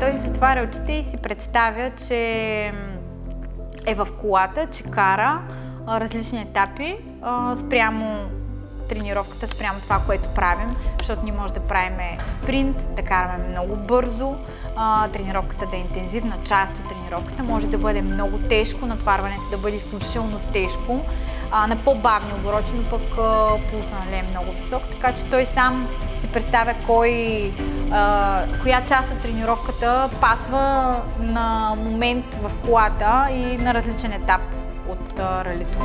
той си затваря очите и си представя, че е в колата, че кара различни етапи спрямо тренировката, спрямо това, което правим, защото ние може да правим спринт, да караме много бързо, тренировката да е интензивна, част от тренировката може да бъде много тежко, натварването да бъде изключително тежко, на по-бавни обороти, но пък пулса е много висок, така че той сам си представя коя част от тренировката пасва на момент в колата и на различен етап от ралито.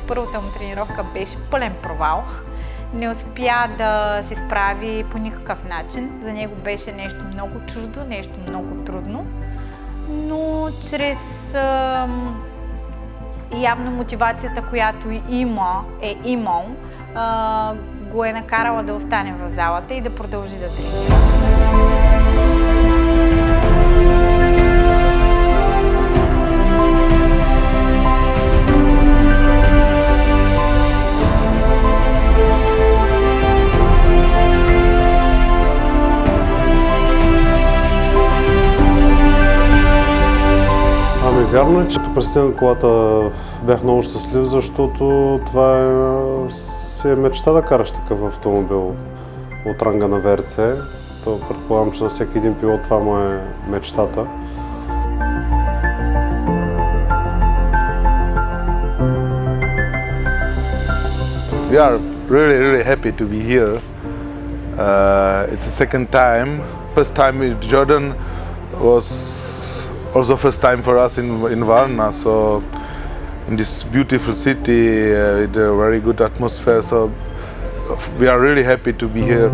Първата му тренировка беше пълен провал. Не успя да се справи по никакъв начин. За него беше нещо много чуждо, нещо много трудно. Но чрез явно мотивацията, която е имал, го е накарала да остане в залата и да продължи да тренира. Вярно е, че като пристигнах колата бях много щастлив, защото това си е мечта да караш такъв автомобил от ранга на ВРЦ. То предполагам, че на всеки един пилот това му е мечтата. We are really happy to be here. It's the second time. First time with Jordan was also first time for us in Varna, so in this beautiful city with a very good atmosphere, so we are really happy to be here.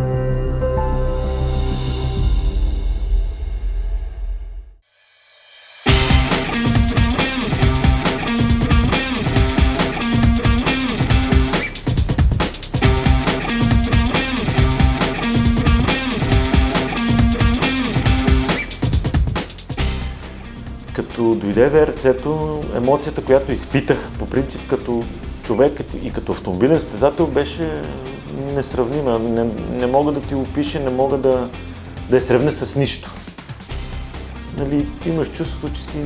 Като дойде ВРЦ-то, емоцията, която изпитах по принцип като човек и като автомобилен състезател, беше несравнима. Не мога да ти опиша, не мога да я сравня с нищо. Нали, имаш чувството, че си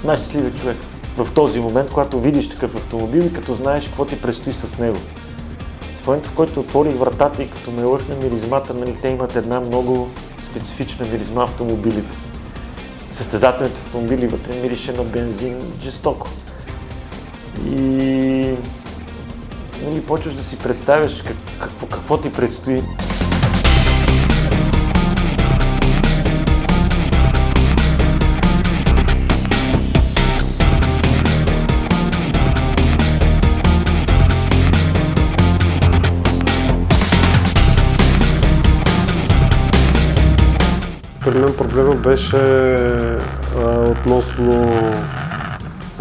най-щастливия човек в този момент, когато видиш такъв автомобил и като знаеш какво ти предстои с него. В момента, в който отворих вратата и като ме лъхна миризмата, нали, те имат една много специфична миризма автомобилите. Състезателните автомобили вътре мирише на бензин жестоко. И нали, почваш да си представяш какво ти предстои. При мен проблема беше относно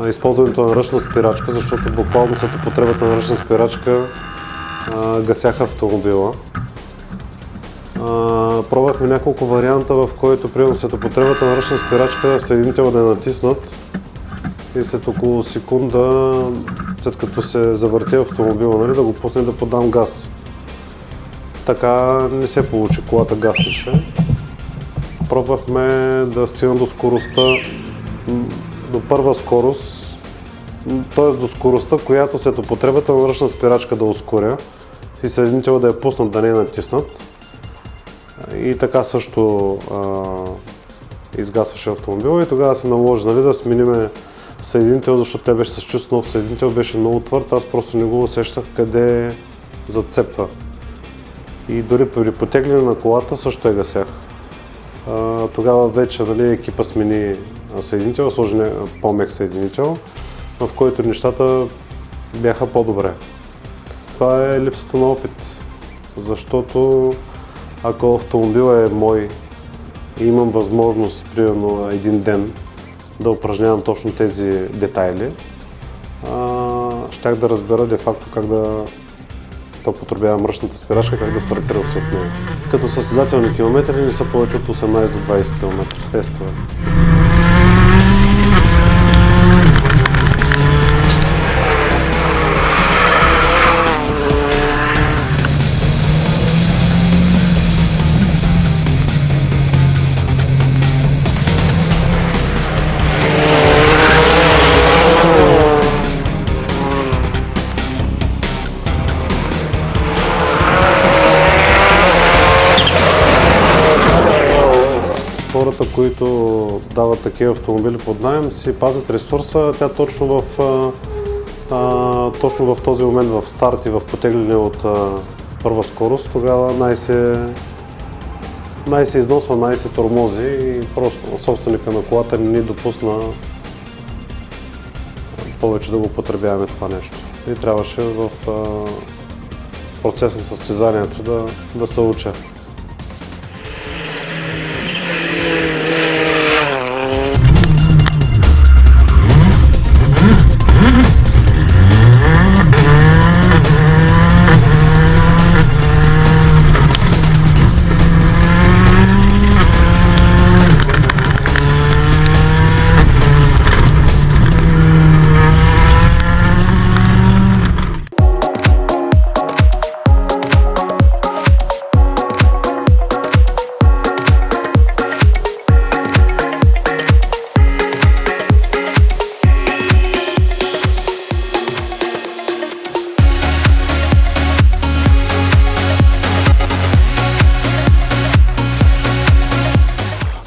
използването на ръчна спирачка, защото буквално след употребата на ръчна спирачка гасях автомобила. Пробвахме няколко варианта, в който примерно след употребата на ръчна спирачка съединител да е натиснат и след около секунда, след като се завърти автомобила, нали, да го пусне да подам газ. Така не се получи, колата гаснеше. Пробвахме да стигнем до скоростта, до първа скорост, т.е. до скоростта, която след употребата на ръчна спирачка да ускоря и съединител да я пуснат, да не я натиснат. И така също изгасваше автомобила и тогава се наложи, нали, да смениме съединител, защото те беше с чувство нов съединител, беше много твърд, аз просто не го усещах къде зацепва. И дори при потегляне на колата също я гасях. Тогава вече, нали, екипа смени съединител, сложи по-мек съединител, в който нещата бяха по-добре. Това е липсата на опит, защото ако автомобил е мой и имам възможност, примерно един ден, да упражнявам точно тези детайли, щях да разбера де-факто как да потребявам ръчната спирачка, как да стартирам с нея. Като състезателни километри не са повече от 18 до 20 км тестове. хората, които дават такива автомобили под наем, си пазят ресурса. Тя точно в този момент в старт и в потегляне от първа скорост, тогава най-се износва, най-се тормози и просто собственика на колата не ни допусна повече да го потребяваме това нещо. И трябваше в процес на състезанието да се уча.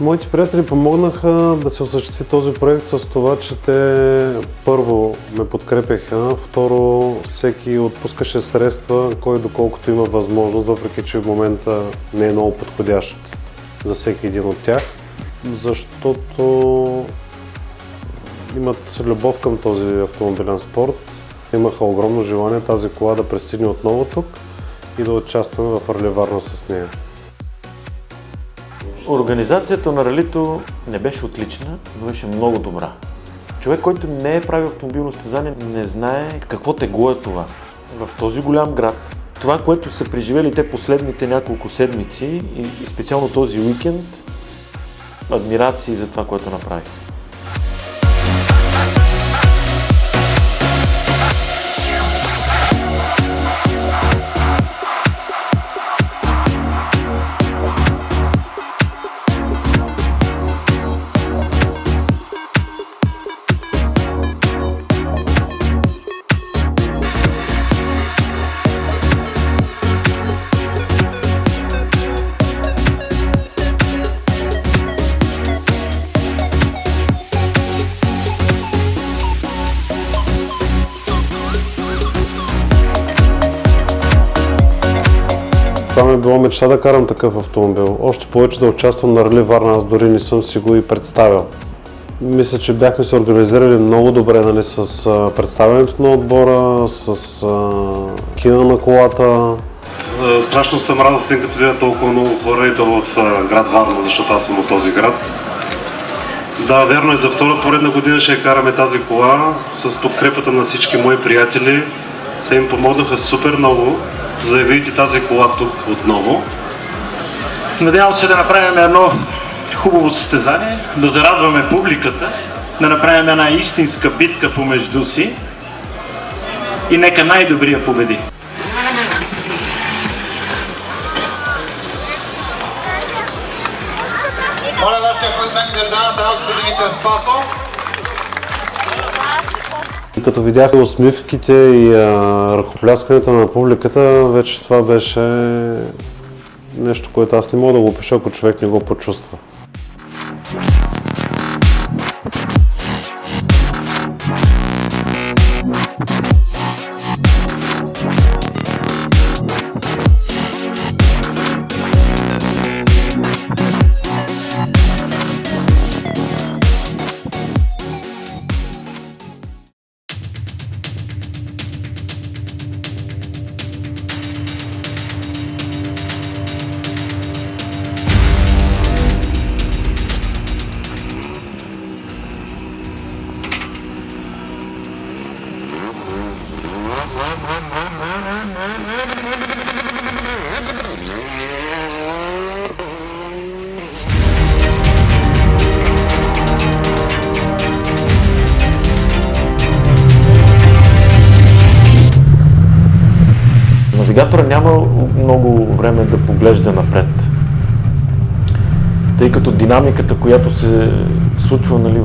Моите приятели помогнаха да се осъществи този проект с това, че те първо ме подкрепяха, второ всеки отпускаше средства, кой доколкото има възможност, въпреки че в момента не е много подходящ за всеки един от тях, защото имат любов към този автомобилен спорт. Имаха огромно желание тази кола да пристигне отново тук и да участваме в Рали Варна с нея. Организацията на ралито не беше отлична, но беше много добра. Човек, който не е правил автомобилно състезание, не знае какво тегло е това. В този голям град, това, което са преживели те последните няколко седмици и специално този уикенд, адмирации за това, което направих. Това ми е било мечта да карам такъв автомобил. Още повече да участвам на Рали Варна, аз дори не съм си го и представил. Мисля, че бяхме се организирали много добре, нали, с представянето на отбора, с кина на колата. Страшно съм радостен, като видя толкова много хора и то в град Варна, защото аз съм от този град. Да, вярно е, за втора поредна година ще караме тази кола с подкрепата на всички мои приятели. Те им помогнаха супер много, за да видите тази кола тук отново. Надявам се да направим едно хубаво състезание, да зарадваме публиката, да направим една истинска битка помежду си и нека най-добрия победи. Моля вашите аплодисменти за Йордан Атанасов и Димитър Спасов. Като видях усмивките и ръкопляскането на публиката, вече това беше нещо, което аз не мога да го опиша, ако човек не го почувства. Навигатора няма много време да поглежда напред, тъй като динамиката, която се случва, нали,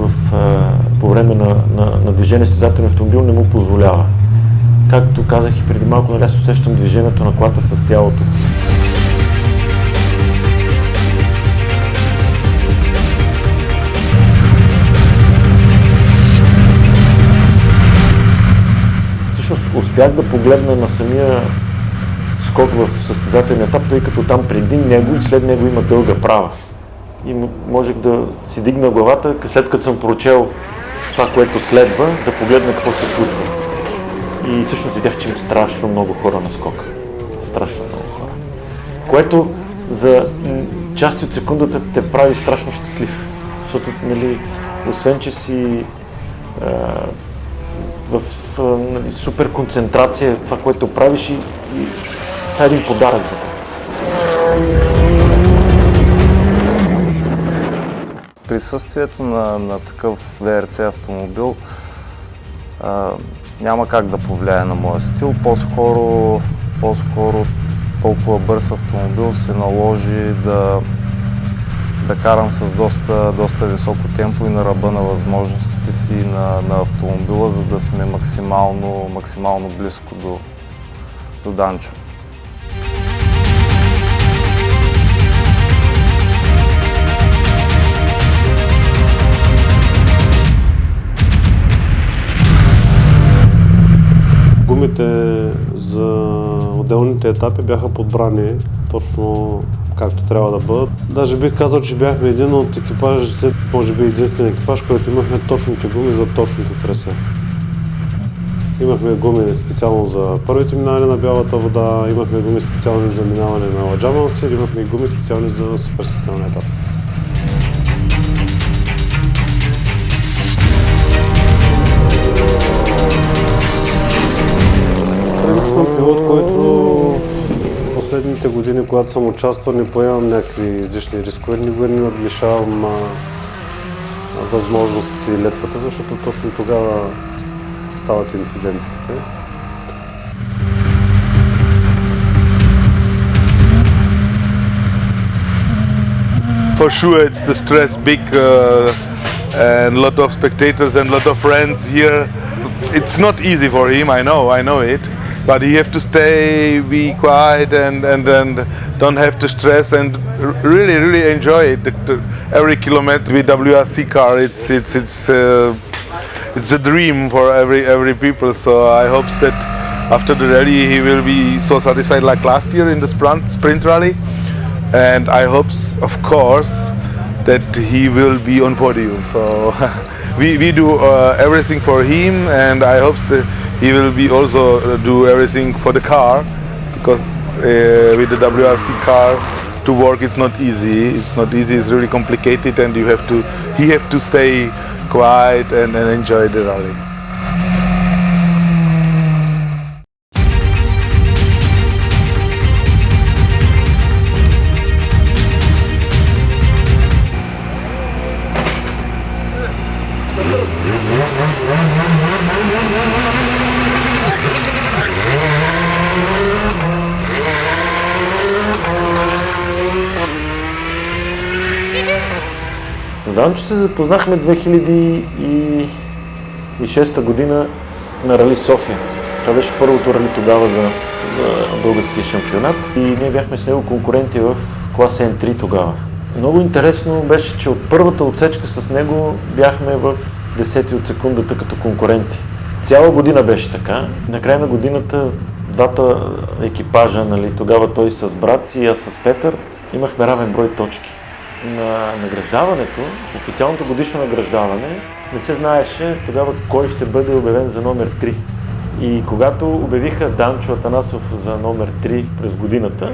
по време на движение с състезателен автомобил, не му позволява. Както казах и преди малко, нали, аз усещам движението на колата с тялото си. успях да погледна на самия скок в състезателния етап, тъй като там преди него и след него има дълга права. И можех да си дигна главата, след като съм прочел това, което следва, да погледна какво се случва. И всъщност видях, че има страшно много хора на скока. Страшно много хора. Което за части от секундата те прави страшно щастлив. Защото, нали, освен, че си в супер концентрация, това, което правиш и това е един подарък за теб. Присъствието на такъв ВРЦ автомобил няма как да повлияе на моя стил. По-скоро толкова бърз автомобил се наложи да карам с доста високо темпо и на ръба на възможностите си на автомобила, за да сме максимално близко до Данчо. Гумите за отделните етапи бяха подбрани точно както трябва да бъдат. Даже бих казал, че бяхме един от екипажите, може би единствен екипаж, който имахме точните гуми за точното трасе. Имахме гуми специално за първите минаване на бялата вода, имахме гуми специални за минаване на ладжабан стил, имахме гуми специални за супер специален етап. Принцип съм пилот, който последните години, когато съм участвал, не поемам някакви излишни рискове, не надвишавам възможности и летвата, защото точно тогава стават инцидентите. For sure it's the stress big and lot of spectators and lot of friends here. It's not easy for him, I know it. But he have to stay, be quiet and don't have to stress and really enjoy it. Every kilometer with WRC car, it's a dream for every people. So I hope that after the rally he will be so satisfied like last year in the sprint rally. And I hope, of course, that he will be on podium. So we do everything for him, and I hope that he will be also do everything for the car, because with the WRC car to work it's not easy. It's not easy. It's really complicated, and he have to stay quiet and enjoy the rally. Знам, че се запознахме 2006 година на Рали София. Това беше първото рали тогава за българския шампионат и ние бяхме с него конкуренти в клас N3 тогава. Много интересно беше, че от първата отсечка с него бяхме в 10 от секундата като конкуренти. Цяла година беше така. Накрая на годината двата екипажа, нали, тогава той с брат си и аз с Петър, имахме равен брой точки. На награждаването, официалното годишно награждаване, не се знаеше тогава кой ще бъде обявен за номер 3. И когато обявиха Данчо Атанасов за номер 3 през годината,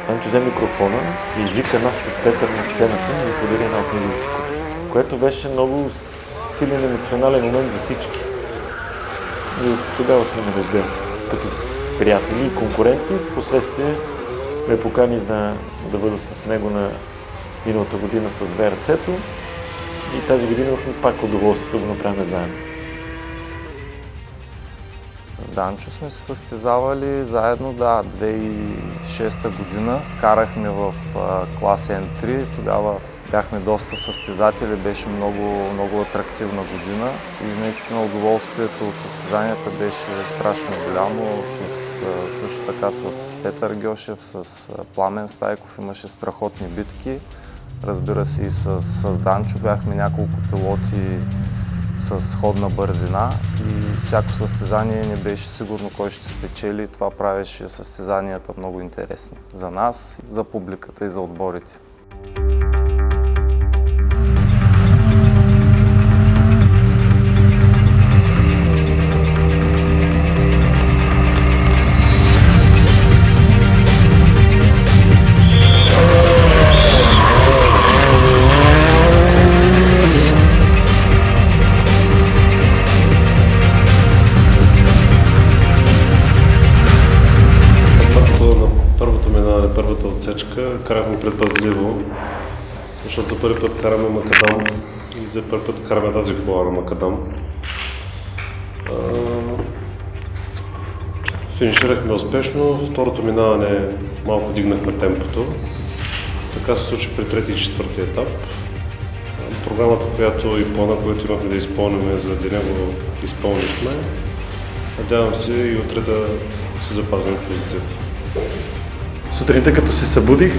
Данчо взе микрофона и извика нас с Петър на сцената и ни подари една от неговите купи, което беше много силен емоционален момент за всички. И тогава сме неразделни като приятели и конкуренти. Впоследствие ме покани да бъда с него на миналата година с ВРЦ-то и тази година имахме пак удоволствието да го направим заедно. С Данчо сме се състезавали заедно, 2006 година. Карахме в клас N3, тогава бяхме доста състезатели, беше много атрактивна година и наистина удоволствието от състезанията беше страшно голямо. Също така с Петър Гьошев, с Пламен Стайков имаше страхотни битки. Разбира се и с Данчо бяхме няколко пилоти с сходна бързина и всяко състезание не беше сигурно кой ще спечели. Това правеше състезанията много интересни за нас, за публиката и за отборите. Първата отсечка карахме предпазливо, защото за първи път караме макадам и за първи път караме тази кола на макадам. Финиширахме успешно, второто минаване малко дигнахме темпото. Така се случи при трети и четвърти етап. Програмата, която и плана, който имахме да изпълним за деня, го изпълнихме. Надявам се и утре да се запазим позицията. Сутринта, като се събудих,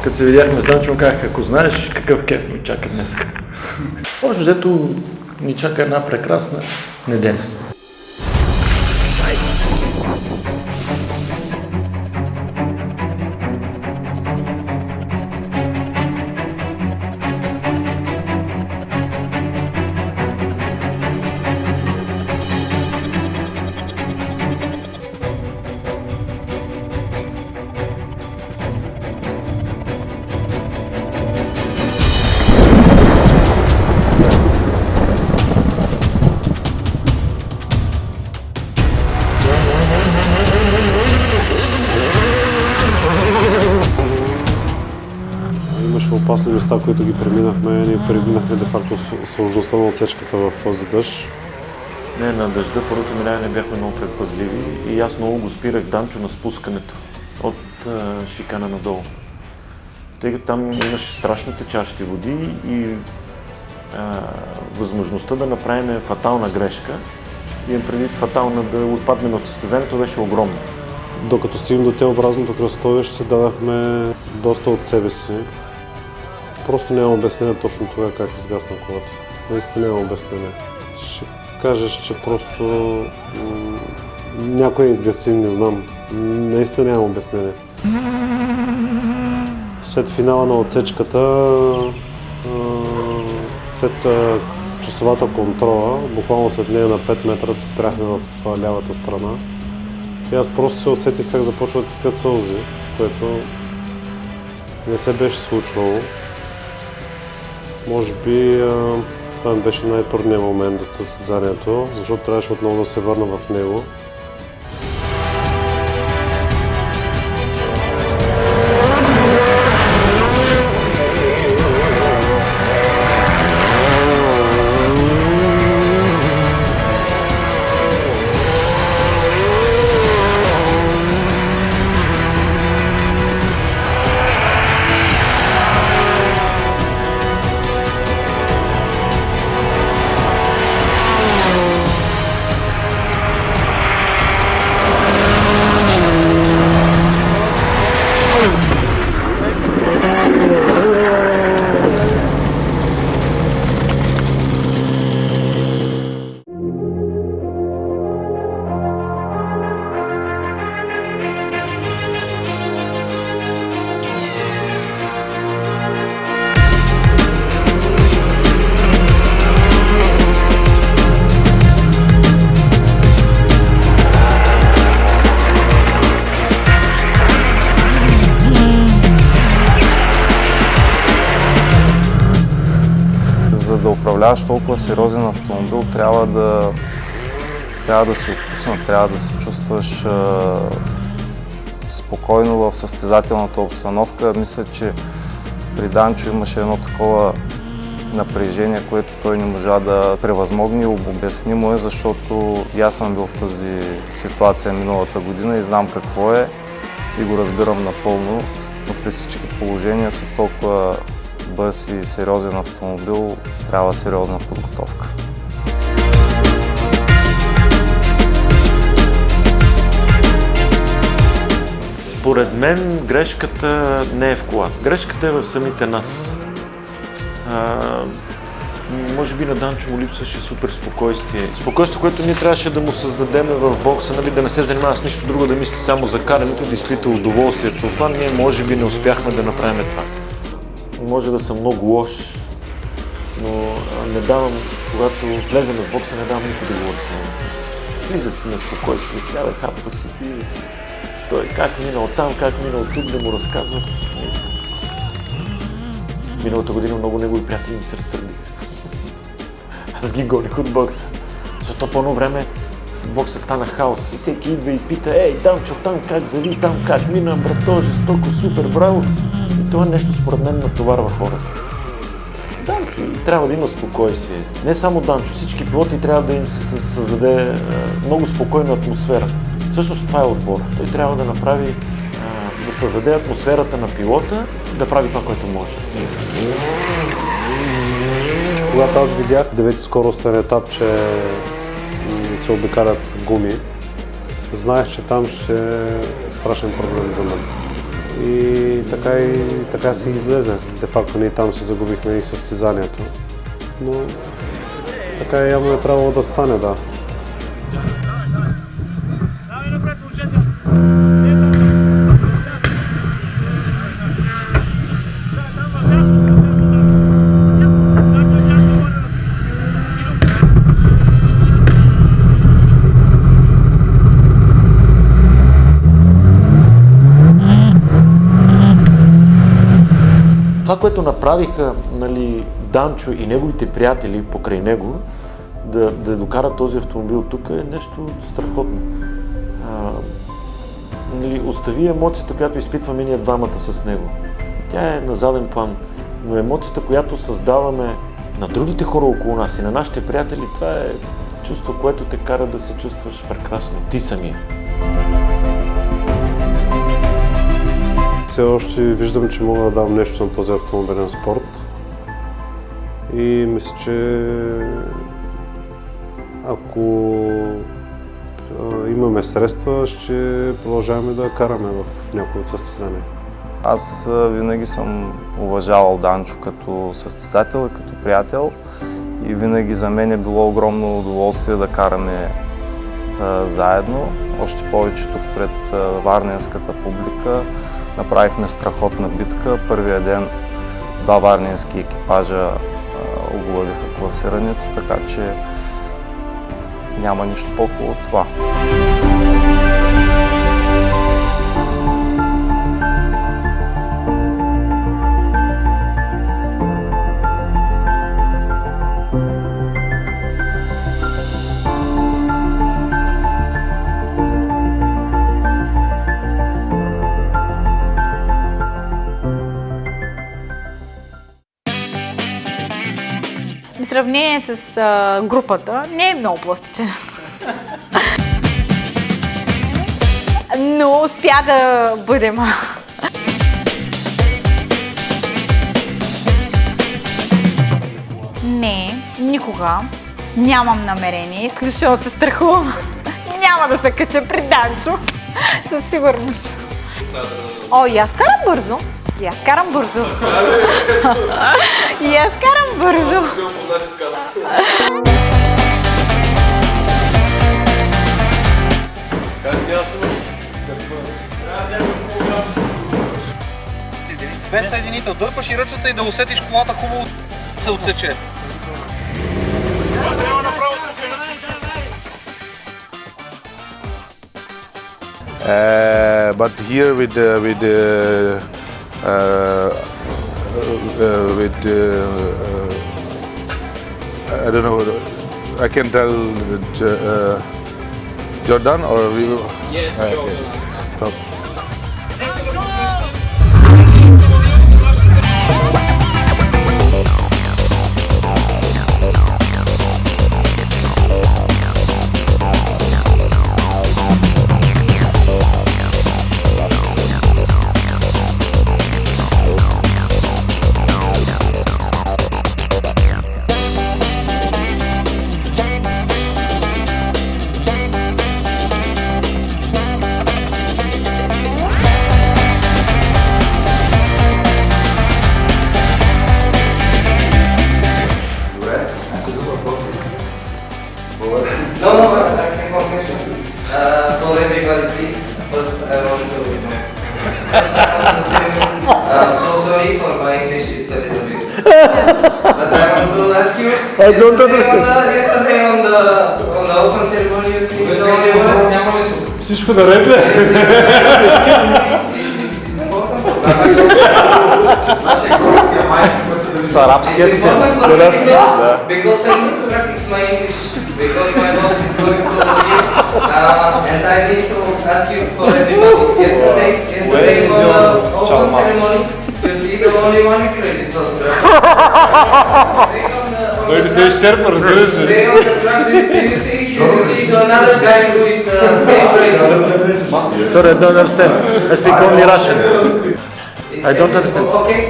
като се видяхме с Данчо, казах, ако знаеш какъв кеф ни чака днес. Общо взето ни чака една прекрасна неделя. Имаше опасни места, които ги преминахме. Ние преминахме де-факто сложността на отсечката в този дъжд. Не, на дъжда първото минаване бяхме много предпазливи и аз много го спирах Данчо на спускането от шикана надолу. Тъй като там имаше страшно течащи води и възможността да направим фатална грешка, имам предвид фатална да отпаднем от състезанието, беше огромна. Докато стигнем до Т-образното кръстовище, дадахме доста от себе си. Просто няма обяснение точно тогава как изгасна колата. Наистина няма обяснение. Ще кажеш, че просто някой изгаси, не знам. Наистина няма обяснение. След финала на отсечката, след часовата контрола, буквално след нея на 5 метра спряхме в лявата страна. И аз просто се усетих как започва да текат сълзи, което не се беше случвало. Може би това ми беше най-трудният момент от състезанието, защото трябваше отново да се върна в него. За да управляваш толкова сериозен автомобил, трябва да се отпуснат, трябва да се чувстваш спокойно в състезателната обстановка. Мисля, че при Данчо имаше едно такова напрежение, което той не можа да превъзмогне. Обяснимо е, защото и аз съм бил в тази ситуация миналата година и знам какво е и го разбирам напълно, но при всички положения с толкова бърз и сериозен автомобил трябва сериозна подготовка. Според мен грешката не е в колата. Грешката е в самите нас. Може би на Данчо му липсваше супер спокойствие. Спокойствие, което ние трябваше да му създадем в бокса, нали, да не се занимава с нищо друго, да мисли само за карането, да изпита удоволствието. Това ние може би не успяхме да направим това. Може да съм много лош, но не давам, когато влезем в бокса, не давам никой да говори с него. Влиза си на спокойствие, сяда, хапва си, пие си. Той как минал там, как минал тук, да му разказват. Не искам. Миналата година много негови приятели ми се разсърдиха. Аз ги гоних от бокса. Защото по едно време бокса стана хаос и всеки идва и пита: ей, Данчо, там как зави, там как мина, брато, жестоко, супер, браво. И това нещо според мен натоварва хората. Данчо трябва да има спокойствие. Не само Данчо, всички пилоти трябва да им се създаде много спокойна атмосфера. Всъщност това е отбор. Той трябва да направи, да създаде атмосферата на пилота, да прави това, което може. Когато аз видях 9-ти скоростен етап, че се обикалят гуми, знаех, че там ще е страшен проблем за мен. И така си излезе. Де факто ние там си загубихме и състезанието. Но така явно е трябвало да стане, да. Това, което направиха, нали, Данчо и неговите приятели покрай него, да докарат този автомобил тук, е нещо страхотно. Нали, остави емоцията, която изпитваме ние двамата с него. Тя е на заден план, но емоцията, която създаваме на другите хора около нас и на нашите приятели, това е чувство, което те кара да се чувстваш прекрасно, ти самия. Все още виждам, че мога да дам нещо на този автомобилен спорт и мисля, че ако имаме средства, ще продължаваме да караме в някои от състезания. Аз винаги съм уважавал Данчо като състезател и като приятел и винаги за мен е било огромно удоволствие да караме заедно. Още повече тук пред варненската публика. Направихме страхотна битка. Първия ден 2 варненски екипажа оглавиха класирането, така че няма нищо по-хубаво от това. В сравнение с групата не е много пластичен. Но успя да бъдем. Не, никога. Нямам намерение. Изключително се страхувам. Няма да се кача при Данчо. Със сигурност. О, и аз карам бързо. И аз карам бързо. Без съединител, дърпаш и ръчата и да усетиш колата хубаво се отсече. But here I don't know. I can tell Jordan or we will. Yes, Jordan. Stop. But I want to ask you, yesterday on the open ceremony you see with the only one. Всичко наред ли? С арабски акцент. Because I need to practice my English, because my boss is going to leave, and I need to ask you for everybody. Yesterday on the open ceremony, you see the only one is credit photographer. Той не се изчерпа, разбираш ли? Today on the track, do you see another guy who is same crazy? Sorry, I don't understand. I speak only Russian. I don't understand. Okay.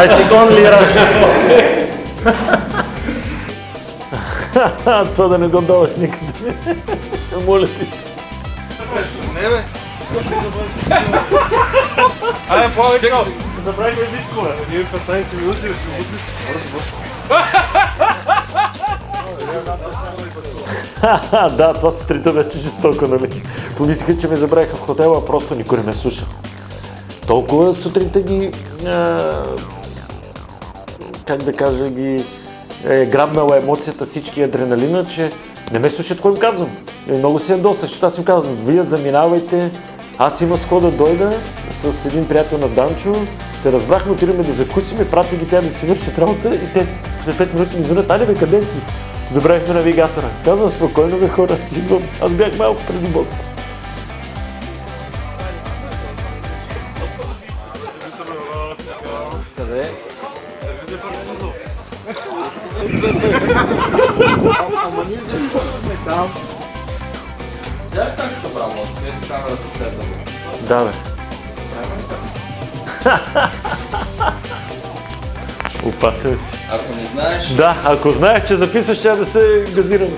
I speak only Russian. Това да не го даваш никъде. Моля ти се. Айде, повече! Забравихме биткова. Ние 15 минути ще Да, това сутринта беше жестоко, нали? Помислиха, че ме забравиха в хотела, просто никой не ме слуша. Толкова сутринта ги, как да кажа, ги е грабнала емоцията, всички адреналина, че не ме слушат какво им казвам. И много се ядосах, защото аз им казвам, вие заминавайте, аз има с кого да дойда с един приятел на Данчо, се разбрахме, отидем да закусим, прати ги тя да си вършат работа и те след 5 минути ми звънят, али бе, къде си? Забравихме навигатора. Казвам, спокойно бе хора, сигурно. Аз бях малко преди бокса. Къде? Тя как се събрала? Ето камерата следва записва. Да, бе. Опасен си. Ако не знаеш... Да, ако знаех, че записваш, ще да се газирам.